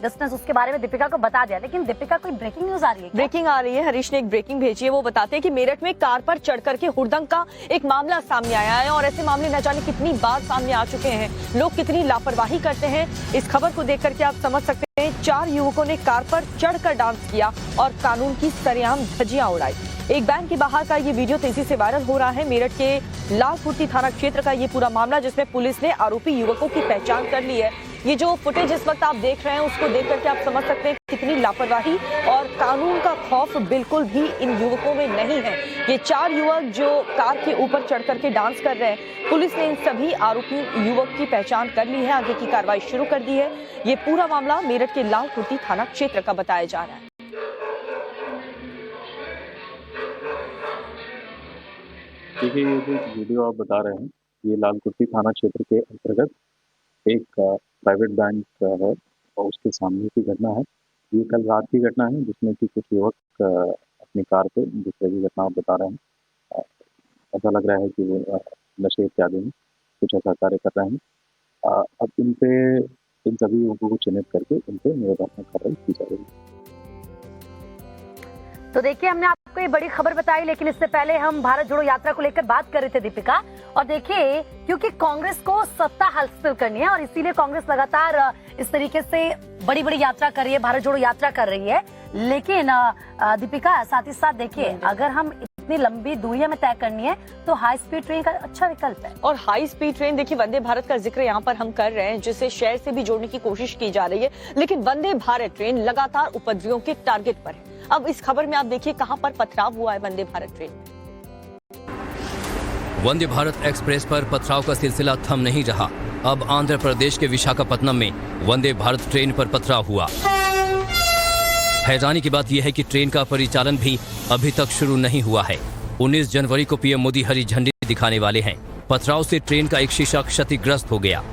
डिस्टेंस उसके बारे में दीपिका को बता दिया। लेकिन दीपिका कोई ब्रेकिंग न्यूज आ रही है? ब्रेकिंग आ रही है। हरीश ने एक ब्रेकिंग भेजी है। वो बताते हैं कि मेरठ में कार पर चढ़ करके हुड़दंग का एक मामला सामने आया है और ऐसे मामले न जाने कितनी बार सामने आ चुके हैं। लोग कितनी लापरवाही करते हैं, इस खबर को देख करके आप समझ सकते हैं। 4 युवकों ने कार पर चढ़कर डांस किया और कानून की सरेआम धज्जियां उड़ाई। एक बैंक के बाहर का ये वीडियो तेजी से वायरल हो रहा है। मेरठ के लालकुर्ती थाना क्षेत्र का ये पूरा मामला, जिसमें पुलिस ने आरोपी युवकों की पहचान कर ली है। ये जो फुटेज इस वक्त आप देख रहे हैं, उसको देख करके आप समझ सकते हैं कितनी लापरवाही और कानून का खौफ बिल्कुल भी इन युवकों में नहीं है। ये 4 युवक जो कार के ऊपर चढ़ करके डांस कर रहे हैं, पुलिस ने इन सभी आरोपी युवक की पहचान कर ली है। आगे की कार्रवाई शुरू कर दी है। ये पूरा मामला मेरठ के लालकुर्ती थाना क्षेत्र का बताया जा रहा है। देखिए, ये जो वीडियो आप बता रहे हैं, ये लालकुर्ती थाना क्षेत्र के अंतर्गत एक प्राइवेट बैंक है और उसके सामने की घटना है। ये कल रात की घटना है जिसमें कि कुछ युवक अपनी कार पे दूसरे की घटना बता रहे हैं। ऐसा लग रहा है कि वो नशे इत्यादि में कुछ ऐसा कार्य कर रहे हैं। अब इन सभी युवकों को चिन्हित करके इनपे निराधार कार्रवाई की जा रही है। तो देखिए, हमने आपको ये बड़ी खबर बताई, लेकिन इससे पहले हम भारत जोड़ो यात्रा को लेकर बात कर रहे थे दीपिका। और देखिए, क्योंकि कांग्रेस को सत्ता हासिल करनी है और इसीलिए कांग्रेस लगातार इस तरीके से बड़ी बड़ी यात्रा कर रही है, भारत जोड़ो यात्रा कर रही है। लेकिन दीपिका, साथ ही साथ देखिए, अगर हम इतनी लंबी दूरियां में तय करनी है तो हाई स्पीड ट्रेन का अच्छा विकल्प है। और हाई स्पीड ट्रेन, देखिए वंदे भारत का जिक्र यहाँ पर हम कर रहे हैं, जिसे शहर से भी जोड़ने की कोशिश की जा रही है, लेकिन वंदे भारत ट्रेन लगातार उपद्रवियों के टारगेट पर है। अब इस खबर में आप देखिए कहां पर पथराव हुआ है वंदे भारत ट्रेन। वंदे भारत एक्सप्रेस पर पथराव का सिलसिला थम नहीं रहा। अब आंध्र प्रदेश के विशाखापत्तनम में वंदे भारत ट्रेन पर पथराव हुआ। हैरानी की बात यह है कि ट्रेन का परिचालन भी अभी तक शुरू नहीं हुआ है। 19 जनवरी को पीएम मोदी हरी झंडी दिखाने वाले हैं। पथराव से ट्रेन का एक शीशा क्षतिग्रस्त हो गया।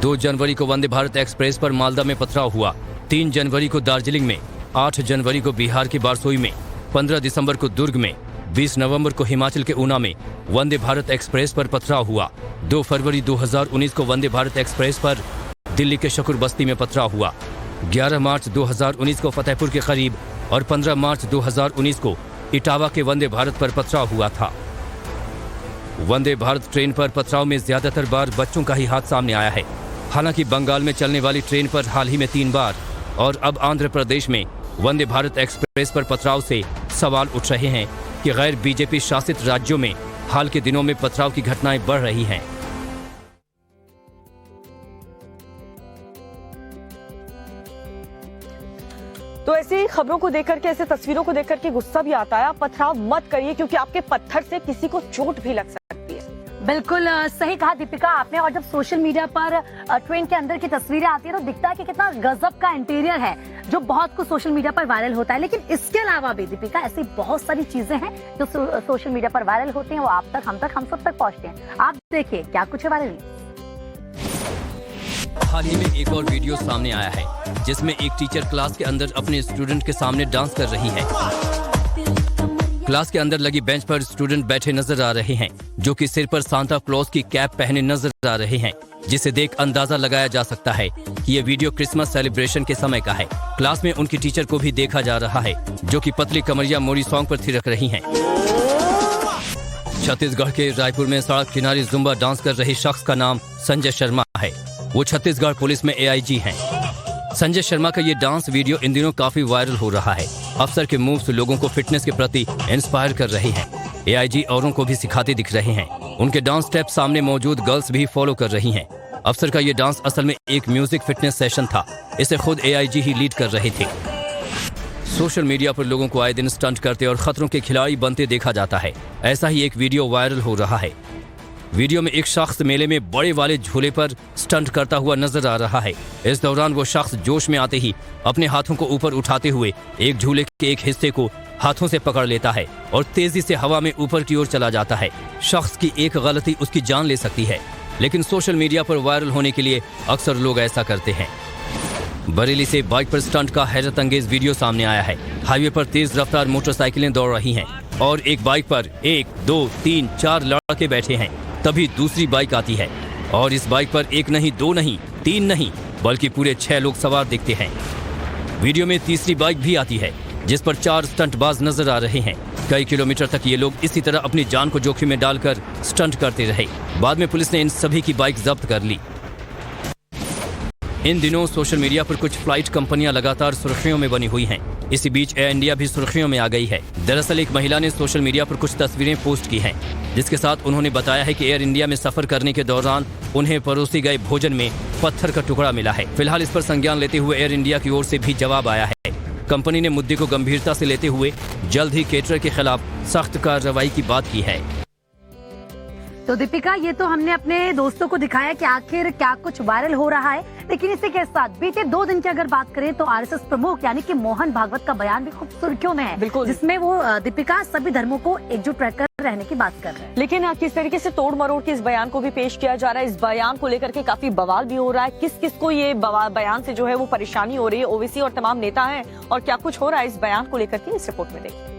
2 जनवरी को वंदे भारत एक्सप्रेस पर मालदा में पथराव हुआ। 3 जनवरी को दार्जिलिंग में, 8 जनवरी को बिहार के बारसोई में, 15 दिसंबर को दुर्ग में, 20 नवंबर को हिमाचल के ऊना में वंदे भारत एक्सप्रेस पर पथराव हुआ। 2 फरवरी 2019 को वंदे भारत एक्सप्रेस पर दिल्ली के शकुर बस्ती में पथराव हुआ। 11 मार्च 2019 को फतेहपुर के करीब और 15 मार्च 2019 को इटावा के वंदे भारत पर पथराव हुआ था। वंदे भारत ट्रेन पर पथराव में ज्यादातर बार बच्चों का ही हाथ सामने आया है। हालांकि बंगाल में चलने वाली ट्रेन पर हाल ही में 3 बार और अब आंध्र प्रदेश में वंदे भारत एक्सप्रेस पर पथराव से सवाल उठ रहे हैं कि गैर बीजेपी शासित राज्यों में हाल के दिनों में पथराव की घटनाएं बढ़ रही हैं। तो ऐसी खबरों को देख करके, ऐसे तस्वीरों को देख करके गुस्सा भी आता है। आप पथराव मत करिए, क्योंकि आपके पत्थर से किसी को चोट भी लग सकती है। बिल्कुल सही कहा दीपिका आपने। और जब सोशल मीडिया पर ट्रेन के अंदर की तस्वीरें आती है तो दिखता है कि कितना गजब का इंटीरियर है, जो बहुत कुछ सोशल मीडिया पर वायरल होता है। लेकिन इसके अलावा भी दीपिका, ऐसी बहुत सारी चीजें हैं जो सोशल मीडिया पर वायरल होती हैं, वो आप तक, हम सब तक पहुंचते हैं। आप देखिए क्या कुछ है वायरल। हाल ही में एक और वीडियो सामने आया है जिसमें एक टीचर क्लास के अंदर अपने स्टूडेंट के सामने डांस कर रही है। क्लास के अंदर लगी बेंच पर स्टूडेंट बैठे नजर आ रहे हैं, जो कि सिर पर सांता क्लॉज की कैप पहने नजर आ रहे हैं, जिसे देख अंदाजा लगाया जा सकता है कि ये वीडियो क्रिसमस सेलिब्रेशन के समय का है। क्लास में उनकी टीचर को भी देखा जा रहा है, जो कि पतली कमरिया मोरी सॉन्ग पर थिरक रही हैं। छत्तीसगढ़ के रायपुर में सड़क किनारे जुम्बा डांस कर रहे शख्स का नाम संजय शर्मा है। वो छत्तीसगढ़ पुलिस में AIG हैं। संजय शर्मा का ये डांस वीडियो इन दिनों काफी वायरल हो रहा है। अफसर के मूव्स लोगों को फिटनेस के प्रति इंस्पायर कर रहे हैं। AIG औरों को भी सिखाते दिख रहे हैं। उनके डांस स्टेप सामने मौजूद गर्ल्स भी फॉलो कर रही हैं। अफसर का ये डांस असल में एक म्यूजिक फिटनेस सेशन था। इसे खुद AIG ही लीड कर रहे थे। सोशल मीडिया पर लोगों को आए दिन स्टंट करते और खतरों के खिलाड़ी बनते देखा जाता है। ऐसा ही एक वीडियो वायरल हो रहा है। वीडियो में एक शख्स मेले में बड़े वाले झूले पर स्टंट करता हुआ नजर आ रहा है। इस दौरान वो शख्स जोश में आते ही अपने हाथों को ऊपर उठाते हुए एक झूले के एक हिस्से को हाथों से पकड़ लेता है और तेजी से हवा में ऊपर की ओर चला जाता है। शख्स की एक गलती उसकी जान ले सकती है, लेकिन सोशल मीडिया पर वायरल होने के लिए अक्सर लोग ऐसा करते हैं। बरेली से बाइक पर स्टंट का हैरत अंगेज वीडियो सामने आया है। हाईवे पर तेज रफ्तार मोटरसाइकिलें दौड़ रही हैं और एक बाइक पर 1, 2, 3, 4 लड़के बैठे हैं। तभी दूसरी बाइक आती है और इस बाइक पर 1 नहीं, 2 नहीं, 3 नहीं, बल्कि पूरे 6 लोग सवार दिखते हैं। वीडियो में तीसरी बाइक भी आती है जिस पर 4 स्टंटबाज नजर आ रहे हैं। कई किलोमीटर तक ये लोग इसी तरह अपनी जान को जोखिम में डालकर स्टंट करते रहे। बाद में पुलिस ने इन सभी की बाइक जब्त कर ली। इन दिनों सोशल मीडिया पर कुछ फ्लाइट कंपनियां लगातार सुर्खियों में बनी हुई हैं। इसी बीच एयर इंडिया भी सुर्खियों में आ गई है। दरअसल एक महिला ने सोशल मीडिया पर कुछ तस्वीरें पोस्ट की हैं, जिसके साथ उन्होंने बताया है कि एयर इंडिया में सफर करने के दौरान उन्हें परोसी गए भोजन में पत्थर का टुकड़ा मिला है। फिलहाल इस पर संज्ञान लेते हुए एयर इंडिया की ओर से भी जवाब आया है। कंपनी ने मुद्दे को गंभीरता से लेते हुए जल्द ही केटरर के खिलाफ सख्त कार्रवाई की बात की है। तो दीपिका, ये तो हमने अपने दोस्तों को दिखाया कि आखिर क्या कुछ वायरल हो रहा है, लेकिन इसी के साथ बीते 2 दिन की अगर बात करें तो RSS प्रमुख यानी कि मोहन भागवत का बयान भी खूब सुर्खियों में है, जिसमें वो दीपिका सभी धर्मों को एकजुट रहकर रहने की बात कर रहे हैं। लेकिन किस तरीके से तोड़ मरोड़ के इस बयान को भी पेश किया जा रहा है, इस बयान को लेकर के काफी बवाल भी हो रहा है। किस किस को ये बयान से जो है वो परेशानी हो रही है, ओवैसी और तमाम नेता हैं, और क्या कुछ हो रहा है इस बयान को लेकर के, इस रिपोर्ट में देखिए।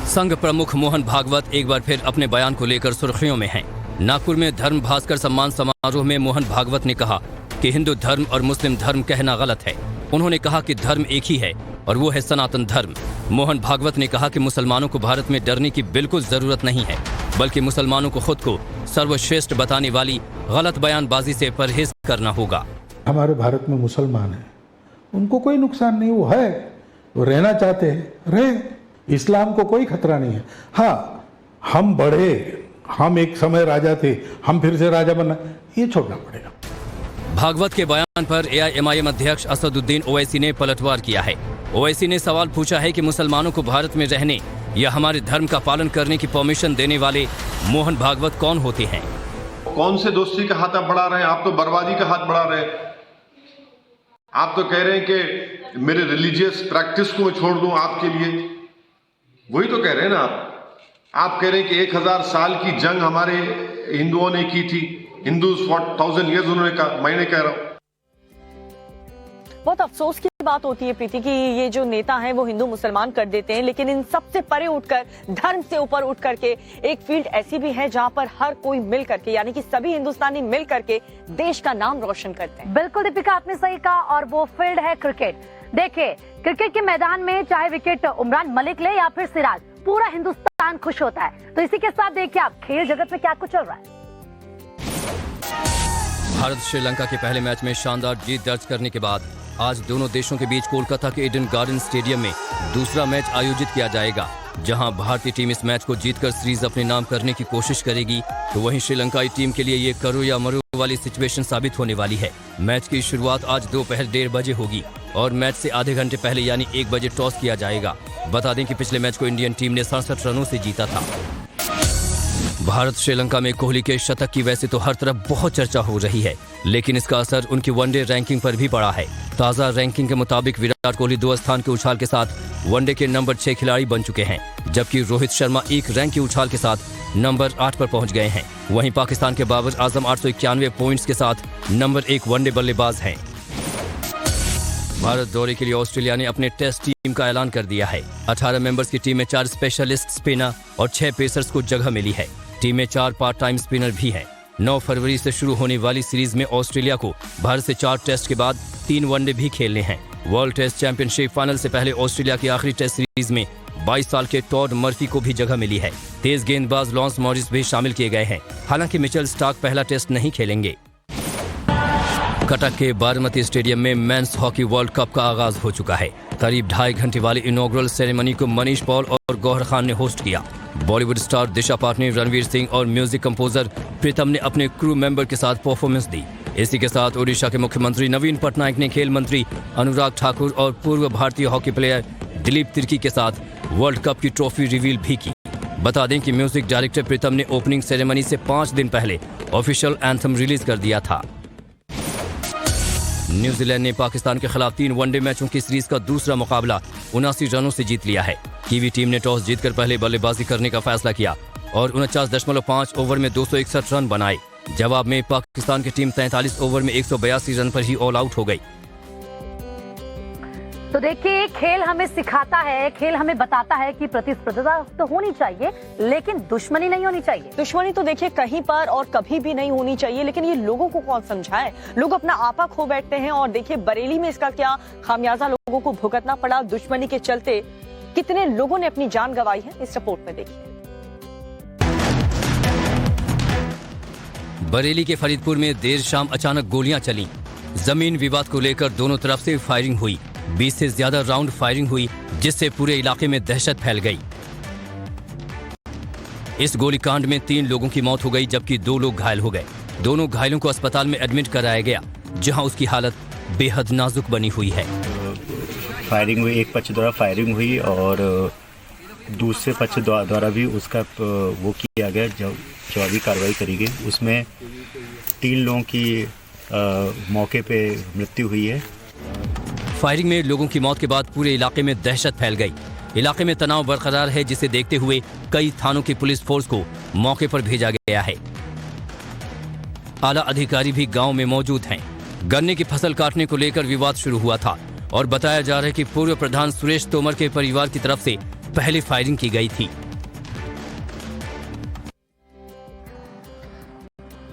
संघ प्रमुख मोहन भागवत एक बार फिर अपने बयान को लेकर सुर्खियों में हैं। नागपुर में धर्म भास्कर सम्मान समारोह में मोहन भागवत ने कहा कि हिंदू धर्म और मुस्लिम धर्म कहना गलत है। उन्होंने कहा कि धर्म एक ही है और वो है सनातन धर्म। मोहन भागवत ने कहा कि मुसलमानों को भारत में डरने की बिल्कुल जरूरत नहीं है, बल्कि मुसलमानों को खुद को सर्वश्रेष्ठ बताने वाली गलत बयानबाजी से परहेज करना होगा। हमारे भारत में मुसलमान हैं, उनको कोई नुकसान नहीं, वो है, वो रहना चाहते हैं, रहे। इस्लाम को कोई खतरा नहीं है। हाँ, हम बढ़े, हम एक समय राजा थे, हम फिर से राजा बनना, ये छोड़ना पड़ेगा। भागवत के बयान पर एआईएमआईएम अध्यक्ष असदुद्दीन ओवैसी ने पलटवार किया है। ओवैसी ने सवाल पूछा है कि मुसलमानों को भारत में रहने या हमारे धर्म का पालन करने की परमिशन देने वाले मोहन भागवत कौन होते हैं? कौन से दोस्ती का हाथ आप बढ़ा रहे हैं? आप तो बर्बादी का हाथ बढ़ा रहे हैं। आप तो कह रहे हैं कि मेरे रिलीजियस प्रैक्टिस को मैं छोड़ दूं आपके लिए, वही तो कह रहे हैं ना आप कह रहे हैं कि 1000 साल की जंग हमारे हिंदुओं ने की थी, हिंदूज फॉट 1000 years, उन्होंने कहा, मैं नहीं कह रहा हूं। बहुत अफसोस की बात होती है प्रीति कि ये जो नेता हैं वो हिंदू मुसलमान कर देते हैं, लेकिन इन सबसे परे उठकर, धर्म से ऊपर उठ करके एक फील्ड ऐसी भी है जहां पर हर कोई मिल करके, यानी कि सभी हिंदुस्तानी मिल करके देश का नाम रोशन करते हैं। बिल्कुल दीपिका, आपने सही कहा, और वो फील्ड है क्रिकेट। देखिए, क्रिकेट के मैदान में चाहे विकेट उमरान मलिक ले या फिर सिराज, पूरा हिंदुस्तान खुश होता है। तो इसी के साथ देखिए आप खेल जगत में क्या कुछ चल रहा है। भारत श्रीलंका के पहले मैच में शानदार जीत दर्ज करने के बाद आज दोनों देशों के बीच कोलकाता के ईडन गार्डन स्टेडियम में दूसरा मैच आयोजित किया जाएगा, जहां भारतीय टीम इस मैच को जीतकर सीरीज अपने नाम करने की कोशिश करेगी, तो वहीं श्रीलंकाई टीम के लिए ये करो या मरो वाली सिचुएशन साबित होने वाली है। मैच की शुरुआत आज दोपहर 1:30 बजे होगी और मैच से आधे घंटे पहले यानी 1 बजे टॉस किया जाएगा। बता दें कि पिछले मैच को इंडियन टीम ने 67 रनों से जीता था। भारत श्रीलंका में कोहली के शतक की वैसे तो हर तरफ बहुत चर्चा हो रही है, लेकिन इसका असर उनकी वनडे रैंकिंग पर भी पड़ा है। ताज़ा रैंकिंग के मुताबिक विराट कोहली 2 स्थान के उछाल के साथ वनडे के नंबर 6 खिलाड़ी बन चुके हैं, जबकि रोहित शर्मा 1 रैंक के उछाल के साथ नंबर 8 पर पहुंच गए हैं। वहीं पाकिस्तान के बाबर आजम 891 पॉइंट्स के साथ नंबर 1 वनडे बल्लेबाज हैं। भारत दौरे के लिए ऑस्ट्रेलिया ने अपने टेस्ट टीम का ऐलान कर दिया है। 18 मेंबर्स की टीम में 4 स्पेशलिस्ट स्पिनर और 6 पेसर्स को जगह मिली है। टीम में 4 पार्ट टाइम स्पिनर भी हैं। 9 फरवरी से शुरू होने वाली सीरीज में ऑस्ट्रेलिया को भारत से 4 टेस्ट के बाद 3 वनडे भी खेलने हैं। वर्ल्ड टेस्ट चैंपियनशिप फाइनल से पहले ऑस्ट्रेलिया की आखिरी टेस्ट सीरीज में 22 साल के टॉड मर्फी को भी जगह मिली है। तेज गेंदबाज लॉन्स मॉरिस भी शामिल किए गए हैं। हालांकि मिचेल स्टार्क पहला टेस्ट नहीं खेलेंगे। कटक के बारामती स्टेडियम में मेंस हॉकी वर्ल्ड कप का आगाज हो चुका है। करीब 2.5 घंटे वाली इनॉग्रल सेरेमनी को मनीष पॉल और गौहर खान ने होस्ट किया। बॉलीवुड स्टार दिशा पाटनी, रणवीर सिंह और म्यूजिक कंपोजर प्रीतम ने अपने क्रू मेंबर के साथ परफॉर्मेंस दी। इसी के साथ ओडिशा के मुख्यमंत्री नवीन पटनायक ने खेल मंत्री अनुराग ठाकुर और पूर्व भारतीय हॉकी प्लेयर दिलीप तिर्की के साथ वर्ल्ड कप की ट्रॉफी रिवील भी की। बता दें कि म्यूजिक डायरेक्टर प्रीतम ने ओपनिंग सेरेमनी से 5 दिन पहले ऑफिशियल एंथम रिलीज कर दिया था। न्यूजीलैंड ने पाकिस्तान के खिलाफ 3 वनडे मैचों की सीरीज का दूसरा मुकाबला 79 रनों से जीत लिया है। कीवी टीम ने टॉस जीतकर पहले बल्लेबाजी करने का फैसला किया और 49.5 ओवर में 261 रन बनाए। जवाब में पाकिस्तान की टीम 43 ओवर में 182 रन पर ही ऑल आउट हो गई। तो देखिए, खेल हमें सिखाता है, खेल हमें बताता है कि प्रतिस्पर्धा तो होनी चाहिए, लेकिन दुश्मनी नहीं होनी चाहिए। दुश्मनी तो देखिए कहीं पर और कभी भी नहीं होनी चाहिए, लेकिन ये लोगों को कौन समझाए। लोग अपना आपा खो बैठते हैं और देखिए बरेली में इसका क्या खामियाजा लोगों को भुगतना पड़ा। दुश्मनी के चलते कितने लोगों ने अपनी जान गंवाई है, इस रिपोर्ट में देखिए। बरेली के फरीदपुर में देर शाम अचानक गोलियां चली। जमीन विवाद को लेकर दोनों तरफ से फायरिंग हुई। 20 से ज्यादा राउंड फायरिंग हुई, जिससे पूरे इलाके में दहशत फैल गई। इस गोलीकांड में 3 लोगों की मौत हो गई, जबकि 2 लोग घायल हो गए। दोनों घायलों को अस्पताल में एडमिट कराया गया, जहां उसकी हालत बेहद नाजुक बनी हुई है। फायरिंग हुई, एक पक्ष द्वारा फायरिंग हुई और दूसरे पक्ष द्वारा भी उसका वो किया गया, जो अभी कार्रवाई करी गई। उसमें 3 लोगों की मौके पे मृत्यु हुई है। फायरिंग में लोगों की मौत के बाद पूरे इलाके में दहशत फैल गई। इलाके में तनाव बरकरार है, जिसे देखते हुए कई थानों की पुलिस फोर्स को मौके पर भेजा गया है। आला अधिकारी भी गांव में मौजूद हैं। गन्ने की फसल काटने को लेकर विवाद शुरू हुआ था और बताया जा रहा है कि पूर्व प्रधान सुरेश तोमर के परिवार की तरफ से पहले फायरिंग की गई थी।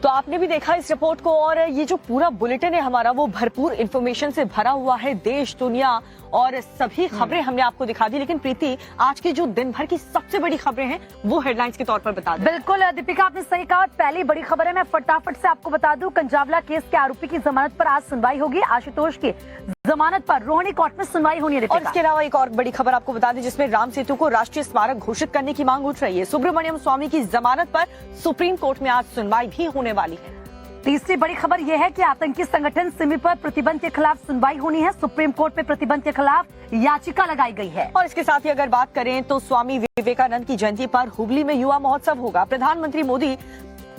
तो आपने भी देखा इस रिपोर्ट को, और ये जो पूरा बुलेटिन है हमारा वो भरपूर इंफॉर्मेशन से भरा हुआ है। देश, दुनिया और सभी खबरें हमने आपको दिखा दी। लेकिन प्रीति, आज की जो दिन भर की सबसे बड़ी खबरें हैं वो हेडलाइंस के तौर पर बता दें। बिल्कुल दीपिका, आपने सही कहा। पहली बड़ी खबर है, मैं फटाफट से आपको बता दूं, कंजावला केस के आरोपी की जमानत पर आज सुनवाई होगी। आशुतोष की जमानत पर रोहिणी कोर्ट में सुनवाई होनी है। और इसके अलावा एक और बड़ी खबर आपको बता दें, जिसमें राम सेतु को राष्ट्रीय स्मारक घोषित करने की मांग उठ रही है। सुब्रमण्यम स्वामी की जमानत पर सुप्रीम कोर्ट में आज सुनवाई भी होने वाली है। तीसरी बड़ी खबर यह है कि आतंकी संगठन सिमी पर प्रतिबंध के खिलाफ सुनवाई होनी है। सुप्रीम कोर्ट में प्रतिबंध के खिलाफ याचिका लगाई गई है। और इसके साथ ही अगर बात करें तो स्वामी विवेकानंद की जयंती पर हुबली में युवा महोत्सव होगा। प्रधानमंत्री मोदी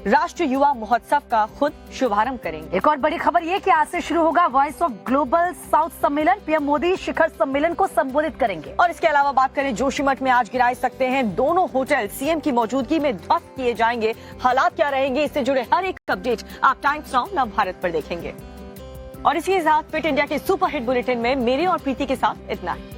राष्ट्रीय युवा महोत्सव का खुद शुभारंभ करेंगे। एक और बड़ी खबर ये कि आज से शुरू होगा वॉइस ऑफ ग्लोबल साउथ सम्मेलन। पीएम मोदी शिखर सम्मेलन को संबोधित करेंगे। और इसके अलावा बात करें, जोशीमठ में आज गिराए सकते हैं दोनों होटल सीएम की मौजूदगी में ध्वस्त किए जाएंगे। हालात क्या रहेंगे, इससे जुड़े हर एक अपडेट आप टाइम्स नाउ नव भारत पर देखेंगे। और इसी के साथ फिट इंडिया के सुपर हिट बुलेटिन में मेरे और प्रीति के साथ इतना है।